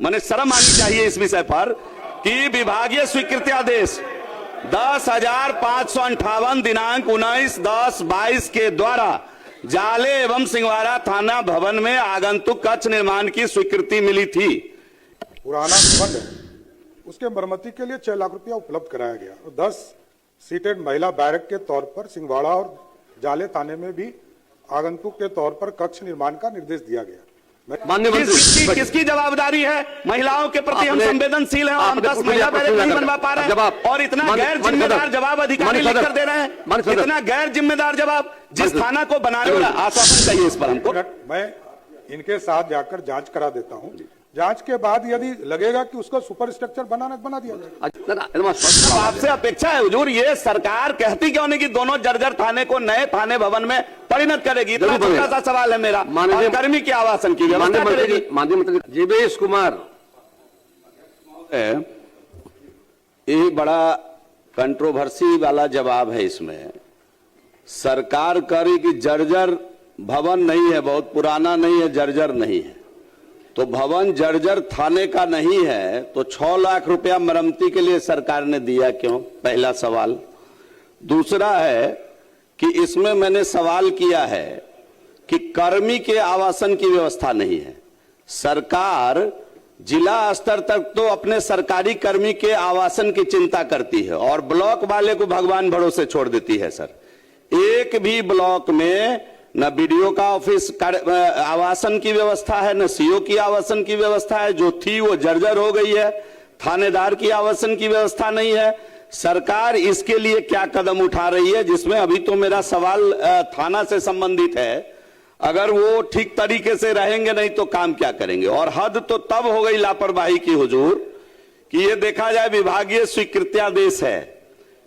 मैंने शर्म आनी चाहिए इस विषय पर कि विभागीय स्वीकृति आदेश 10,558 दिनांक 19/10/22 के द्वारा जाले एवं सिंहवाड़ा थाना भवन में आगंतुक कक्ष निर्माण की स्वीकृति मिली थी। पुराना भवन है, उसके मरम्मती के लिए 6 लाख रुपया उपलब्ध कराया गया और 10 सीटेड महिला बैरक के तौर पर सिंहवाड़ा और जाले थाने में भी आगंतुक के तौर पर कक्ष निर्माण का निर्देश दिया गया। किसकी जवाबदारी है? महिलाओं के प्रति हम संवेदनशील हैं और हम 10 महिला बैरक नहीं बनवा पा रहे हैं और इतना गैर जिम्मेदार जवाब अधिकारी लिखकर दे रहे हैं, इतना गैर जिम्मेदार जवाब। जिस थाना को बनाने वाला आश्वासन चाहिए इस पर हमको। मैं इनके साथ जाकर जांच करा देता हूं, जांच के बाद यदि लगेगा कि उसका सुपर स्ट्रक्चर बना दिया जाएगा। आपसे अपेक्षा है हुजूर, ये सरकार कहती क्यों नहीं कि दोनों जर्जर थाने को नए थाने भवन में परिणत करेगी? इतना छोटा सा सवाल है मेरा। और कर्मी के आवासन की व्यवस्था करेगी। जीवेश कुमार, ये बड़ा कंट्रोवर्सी वाला जवाब है। इसमें सरकार करी कि जर्जर भवन नहीं है, बहुत पुराना नहीं है, जर्जर नहीं है, तो भवन जर्जर थाने का नहीं है तो 6 लाख रुपया मरम्मती के लिए सरकार ने दिया क्यों? पहला सवाल। दूसरा है कि इसमें मैंने सवाल किया है कि कर्मी के आवासन की व्यवस्था नहीं है। सरकार जिला स्तर तक तो अपने सरकारी कर्मी के आवासन की चिंता करती है और ब्लॉक वाले को भगवान भरोसे छोड़ देती है। सर, एक भी ब्लॉक में न बीडीओ का ऑफिस आवासन की व्यवस्था है, न सीओ की आवासन की व्यवस्था है। जो थी वो जर्जर हो गई है। थानेदार की आवासन की व्यवस्था नहीं है। सरकार इसके लिए क्या कदम उठा रही है? जिसमें अभी तो मेरा सवाल थाना से संबंधित है। अगर वो ठीक तरीके से रहेंगे नहीं तो काम क्या करेंगे? और हद तो तब हो गई लापरवाही की हुजूर कि ये देखा जाए विभागीय स्वीकृत्यादेश है।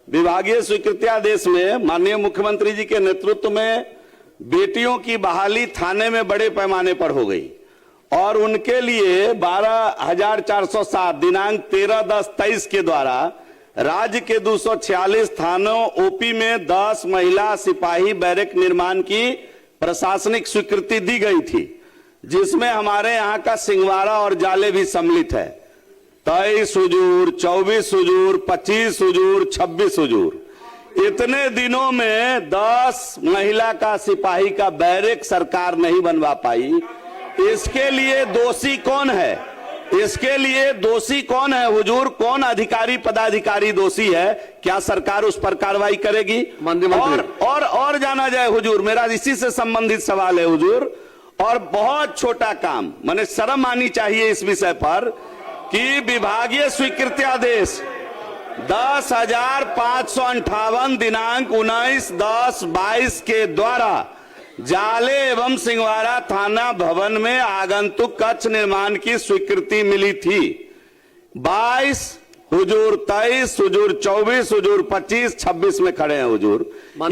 विभागीय स्वीकृत्यादेश में माननीय मुख्यमंत्री जी के नेतृत्व में बेटियों की बहाली थाने में बड़े पैमाने पर हो गई और उनके लिए 12,407 दिनांक 13/10/23 के द्वारा राज्य के 246 थानों ओपी में 10 महिला सिपाही बैरक निर्माण की प्रशासनिक स्वीकृति दी गई थी, जिसमें हमारे यहाँ का सिंहवाड़ा और जाले भी सम्मिलित है। 23 हुजूर, 24 हुजूर, 25 हुजूर, 26 हुजूर। इतने दिनों में 10 महिला का सिपाही का बैरक सरकार नहीं बनवा पाई। इसके लिए दोषी कौन है? इसके लिए दोषी कौन है हुजूर? कौन अधिकारी पदाधिकारी दोषी है? क्या सरकार उस पर कार्रवाई करेगी? और जाना जाए हुजूर, मेरा इसी से संबंधित सवाल है हुजूर, और बहुत छोटा काम, मैंने शर्म आनी चाहिए इस विषय पर कि विभागीय स्वीकृति आदेश 10,558 दिनांक 19/10/22 के द्वारा जाले एवं सिंहवाड़ा थाना भवन में आगंतुक कक्ष निर्माण की स्वीकृति मिली थी। 22 हुजूर, 23 हुजूर, 24 हुजूर, 25, 26 में खड़े हैं हुजूर।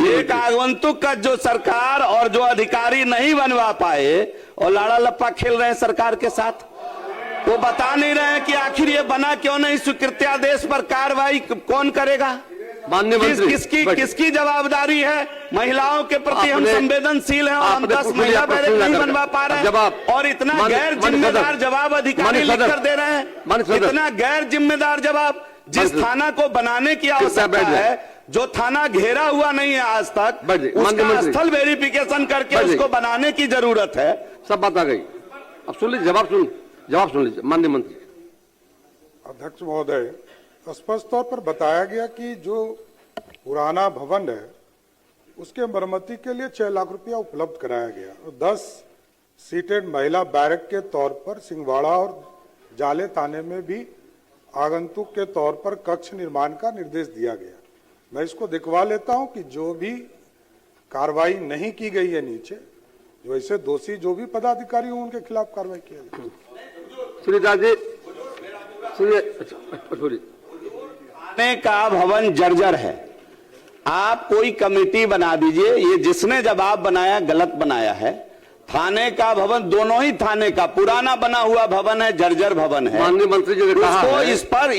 एक आगंतुक कक्ष जो सरकार और जो अधिकारी नहीं बनवा पाए और लाड़ा लप्पा खेल रहे हैं सरकार के साथ, वो बता नहीं रहे हैं कि आखिर ये बना क्यों नहीं। स्वीकृत्यादेश पर कार्रवाई कौन करेगा? किसकी जवाबदारी है? महिलाओं के प्रति हम संवेदनशील हैं और हम 10 महिला बैरक नहीं बनवा पा रहे हैं और इतना गैर जिम्मेदार जवाब अधिकारी लिखकर दे रहे हैं, इतना गैर जिम्मेदार जवाब। जिस थाना को बनाने की आवश्यकता है, जो थाना घेरा हुआ नहीं है आज तक, उसका स्थल वेरिफिकेशन करके उसको बनाने की जरूरत है। सब बात आ गई, अब सुन लीजिए, जवाब सुन लीजिए माननीय मंत्री। अध्यक्ष महोदय, स्पष्ट तौर पर बताया गया कि जो पुराना भवन है उसके मरम्मती के लिए 6 लाख रुपया उपलब्ध कराया गया और 10 सीटेड महिला बैरक के तौर पर सिंहवाड़ा और जाले थाने में भी आगंतुक के तौर पर कक्ष निर्माण का निर्देश दिया गया। मैं इसको दिखवा लेता हूं कि जो भी कार्रवाई नहीं की गई है नीचे, जो ऐसे दोषी जो भी पदाधिकारी हों उनके खिलाफ कार्रवाई किया जाए। थाने का भवन जर्जर है, आप कोई कमेटी बना दीजिए। ये जिसने जवाब बनाया गलत बनाया है। थाने का भवन, दोनों ही थाने का पुराना बना हुआ भवन है, जर्जर भवन है। माननीय मंत्री जी ने कहा है, इस पर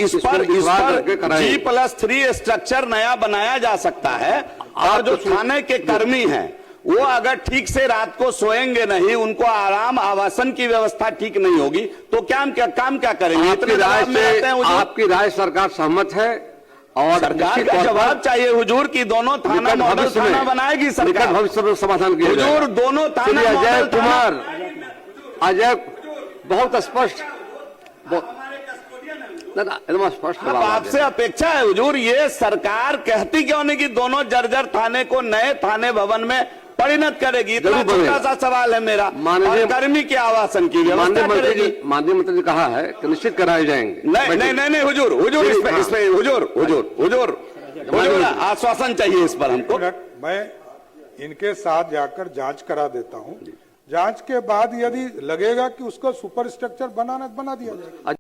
G+3 स्ट्रक्चर नया बनाया जा सकता है और जो थाने के कर्मी हैं वो अगर ठीक से रात को सोएंगे नहीं, उनको आराम आवासन की व्यवस्था ठीक नहीं होगी, तो काम क्या करेंगे? आपकी इतने राय दबाव में रहते हैं से हुजूर। आपकी राय सरकार सहमत है और सरकार निश्चित का तौर पर जवाब चाहिए हुजूर की दोनों थाना निकट मॉडल भविष्य थाना में बनाएगी सरकार। निकट भविष्य में समाधान किया हुजूर जाएगा। दोनों थाना चलिए, अजय मॉडल थाना कुमार, अजय बहुत स्पष्ट, एकदम स्पष्ट अब जवाब आ आपसे गया। अपेक्षा है हुजूर, ये सरकार कहती क्यों नहीं कि दोनों जर्जर थाने को नए थाने भवन में परिणत करेगी? इतना जरूर छोटा बनेगा। सा सवाल है मेरा। माननीय- और कर्मी के आवासन की व्यवस्था करेगी? माननीय मंत्री ने कहा है कि निश्चित कराए जाएंगे। नहीं हुजूर, हुजूर आश्वासन चाहिए इस पर हमको। मैं इनके साथ जाकर जांच करा देता हूं। जांच के बाद यदि लगेगा कि उसको सुपर स्ट्रक्चर बना दिया जाएगा।